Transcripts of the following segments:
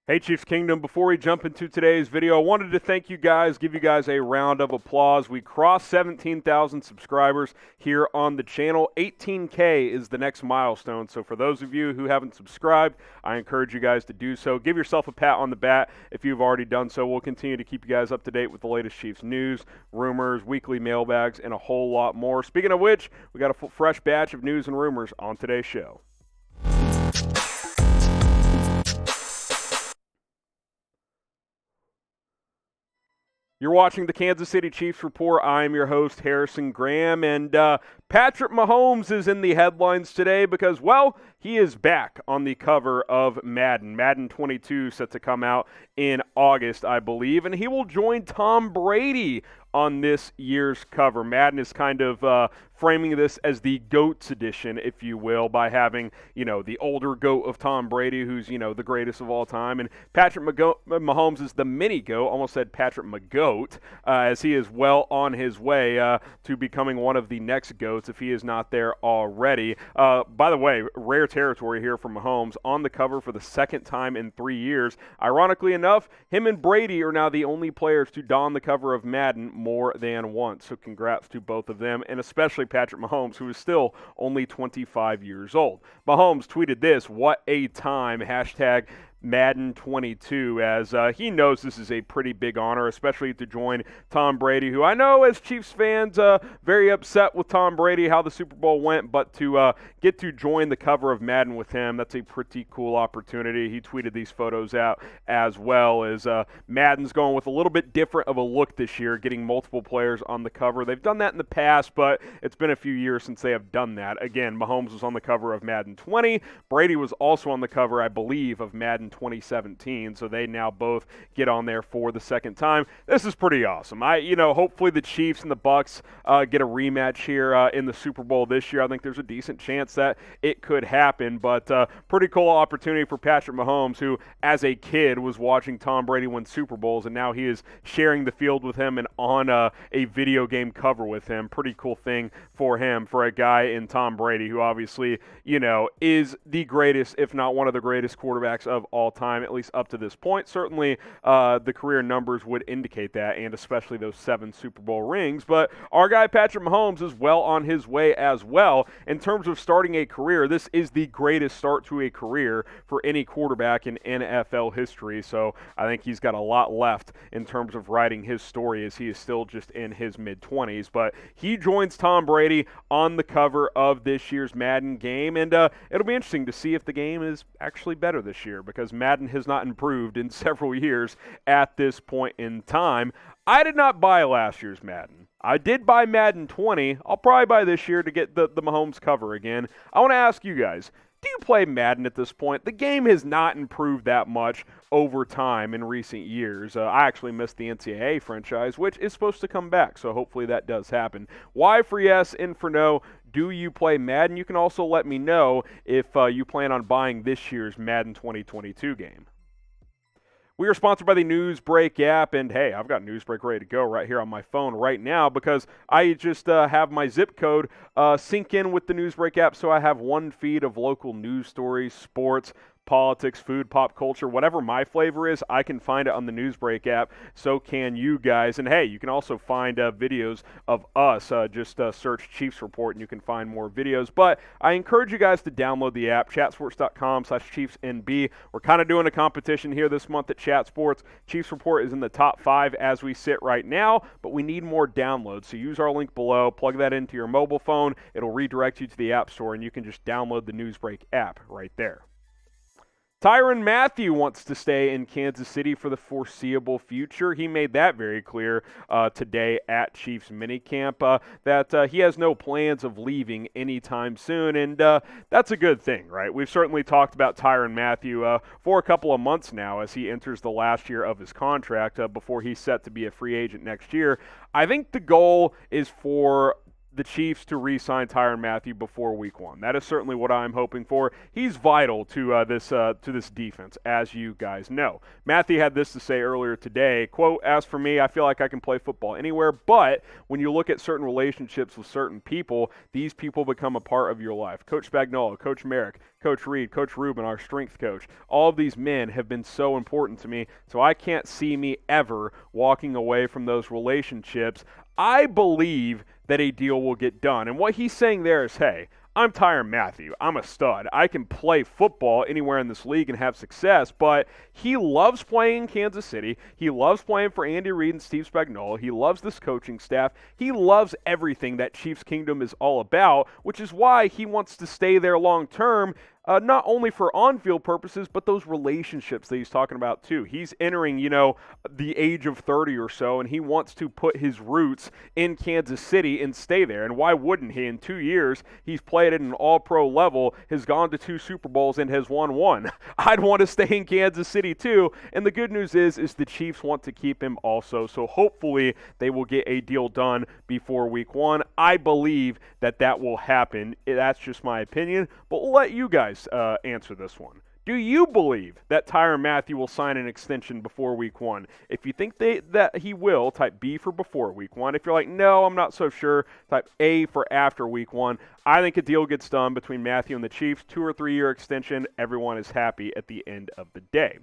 Hey Chiefs Kingdom, before we jump into today's video, I wanted to thank you guys, give you guys a round of applause. We crossed 17,000 subscribers here on the channel. 18K is the next milestone, so for those of you who haven't subscribed, I encourage you guys to do so. Give yourself a pat on the back if you've already done so. We'll continue to keep you guys up to date with the latest Chiefs news, rumors, weekly mailbags, and a whole lot more. Speaking of which, we got a fresh batch of news and rumors on today's show. You're watching the Kansas City Chiefs Report. I'm your host, Harrison Graham, and Patrick Mahomes is in the headlines today because, well, he is back on the cover of Madden. Madden 22 set to come out in August, I believe, and he will join Tom Brady on this year's cover. Madden is kind of framing this as the GOATS edition, if you will, by having, the older GOAT of Tom Brady, who's, the greatest of all time, and Patrick Mahomes is the mini GOAT, almost said Patrick McGoat, as he is well on his way to becoming one of the next GOATs if he is not there already. By the way, rare territory here for Mahomes, on the cover for the second time in 3 years. Ironically enough, him and Brady are now the only players to don the cover of Madden more than once. So congrats to both of them, and especially Patrick Mahomes, who is still only 25 years old. Mahomes tweeted this: "What a time, hashtag Madden 22, as he knows this is a pretty big honor, especially to join Tom Brady, who I know as Chiefs fans very upset with Tom Brady, how the Super Bowl went, but to get to join the cover of Madden with him, that's a pretty cool opportunity." He tweeted these photos out as well, as Madden's going with a little bit different of a look this year, getting multiple players on the cover. They've done that in the past, but it's been a few years since they have done that. Again, Mahomes was on the cover of Madden 20. Brady was also on the cover, I believe, of Madden 2017, so they now both get on there for the second time. This is pretty awesome. Hopefully the Chiefs and the Bucs get a rematch here in the Super Bowl this year. I think there's a decent chance that it could happen, but pretty cool opportunity for Patrick Mahomes, who as a kid was watching Tom Brady win Super Bowls, and now he is sharing the field with him and on a video game cover with him. Pretty cool thing for him, for a guy in Tom Brady, who obviously, is the greatest, if not one of the greatest quarterbacks of all time, at least up to this point. Certainly the career numbers would indicate that, and especially those 7 Super Bowl rings. But our guy Patrick Mahomes is well on his way as well. In terms of starting a career, this is the greatest start to a career for any quarterback in NFL history. So I think he's got a lot left in terms of writing his story, as he is still just in his mid-20s. But he joins Tom Brady on the cover of this year's Madden game, and it'll be interesting to see if the game is actually better this year, because Madden has not improved in several years at this point in time. I did not buy last year's Madden. I did buy Madden 20. I'll probably buy this year to get the Mahomes cover again. I want to ask you guys, do you play Madden at this point? The game has not improved that much over time in recent years. I actually missed the NCAA franchise, which is supposed to come back, so hopefully that does happen. Y for yes, N for no. Do you play Madden? You can also let me know if you plan on buying this year's Madden 2022 game. We are sponsored by the Newsbreak app, and hey, I've got Newsbreak ready to go right here on my phone right now, because I just have my zip code sync in with the Newsbreak app, so I have one feed of local news stories, sports, politics, food, pop culture, whatever my flavor is, I can find it on the Newsbreak app. So can you guys. And hey, you can also find videos of us. Just search Chiefs Report and you can find more videos. But I encourage you guys to download the app, chatsports.com/ChiefsNB. We're kind of doing a competition here this month at Chat Sports. Chiefs Report is in the top 5 as we sit right now, but we need more downloads. So use our link below, plug that into your mobile phone. It'll redirect you to the App Store, and you can just download the Newsbreak app right there. Tyrann Mathieu wants to stay in Kansas City for the foreseeable future. He made that very clear today at Chiefs minicamp, that he has no plans of leaving anytime soon, and that's a good thing, right? We've certainly talked about Tyrann Mathieu for a couple of months now as he enters the last year of his contract before he's set to be a free agent next year. I think the goal is for the Chiefs to re-sign Tyrann Mathieu before Week 1. That is certainly what I'm hoping for. He's vital to this defense, as you guys know. Mathieu had this to say earlier today, quote, "As for me, I feel like I can play football anywhere, but when you look at certain relationships with certain people, these people become a part of your life. Coach Spagnuolo, Coach Merrick, Coach Reid, Coach Rubin, our strength coach. All of these men have been so important to me, so I can't see me ever walking away from those relationships. I believe that a deal will get done. And what he's saying there is, hey, I'm Tyrann Mathieu. I'm a stud. I can play football anywhere in this league and have success, but he loves playing in Kansas City. He loves playing for Andy Reid and Steve Spagnuolo. He loves this coaching staff. He loves everything that Chiefs Kingdom is all about, which is why he wants to stay there long term. Not only for on-field purposes, but those relationships that he's talking about too. He's entering, the age of 30 or so, and he wants to put his roots in Kansas City and stay there. And why wouldn't he? In 2 years, he's played at an all-pro level, has gone to 2 Super Bowls, and has won 1. I'd want to stay in Kansas City too. And the good news is the Chiefs want to keep him also. So hopefully they will get a deal done before Week 1. I believe that will happen. That's just my opinion, but we'll let you guys answer this one. Do you believe that Tyrann Mathieu will sign an extension before Week 1? If you think that he will, type B for before Week 1. If you're like, no, I'm not so sure, type A for after Week 1. I think a deal gets done between Mathieu and the Chiefs. 2 or 3 year extension. Everyone is happy at the end of the day.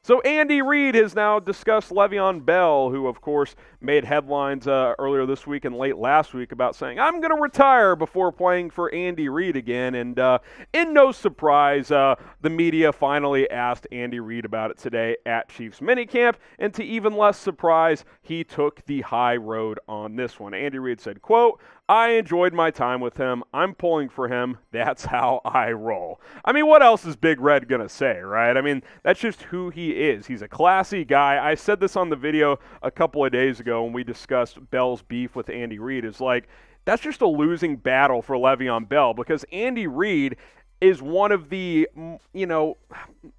So Andy Reid has now discussed Le'Veon Bell, who, of course, made headlines earlier this week and late last week about saying, I'm going to retire before playing for Andy Reid again. And in no surprise, the media finally asked Andy Reid about it today at Chiefs minicamp. And to even less surprise, he took the high road on this one. Andy Reid said, quote, I enjoyed my time with him. I'm pulling for him. That's how I roll. I mean, what else is Big Red going to say, right? I mean, that's just who he is. He's a classy guy. I said this on the video a couple of days ago when we discussed Bell's beef with Andy Reid. It's like, that's just a losing battle for Le'Veon Bell because Andy Reid is one of the,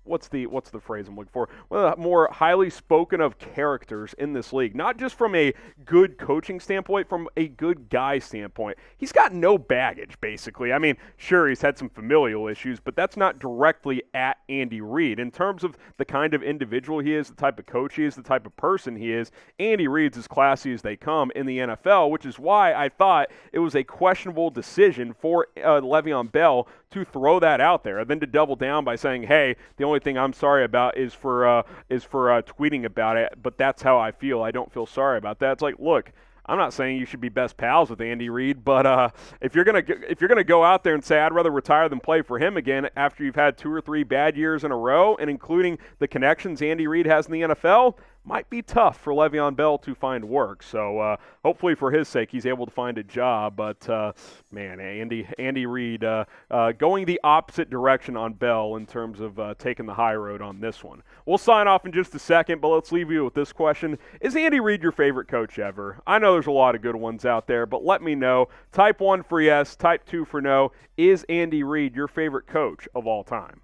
what's the phrase I'm looking for? One of the more highly spoken of characters in this league. Not just from a good coaching standpoint, from a good guy standpoint. He's got no baggage, basically. I mean, sure, he's had some familial issues, but that's not directly at Andy Reid. In terms of the kind of individual he is, the type of coach he is, the type of person he is, Andy Reid's as classy as they come in the NFL, which is why I thought it was a questionable decision for Le'Veon Bell to throw that out there, and then to double down by saying, hey, the only thing I'm sorry about is for tweeting about it, but that's how I feel. I don't feel sorry about that. It's like, look, I'm not saying you should be best pals with Andy Reid, but if you're gonna go out there and say I'd rather retire than play for him again after you've had 2 or 3 bad years in a row, and including the connections Andy Reid has in the NFL, might be tough for Le'Veon Bell to find work. So hopefully for his sake, he's able to find a job. But, man, Andy Reid going the opposite direction on Bell in terms of taking the high road on this one. We'll sign off in just a second, but let's leave you with this question. Is Andy Reid your favorite coach ever? I know there's a lot of good ones out there, but let me know. Type 1 for yes, type 2 for no. Is Andy Reid your favorite coach of all time?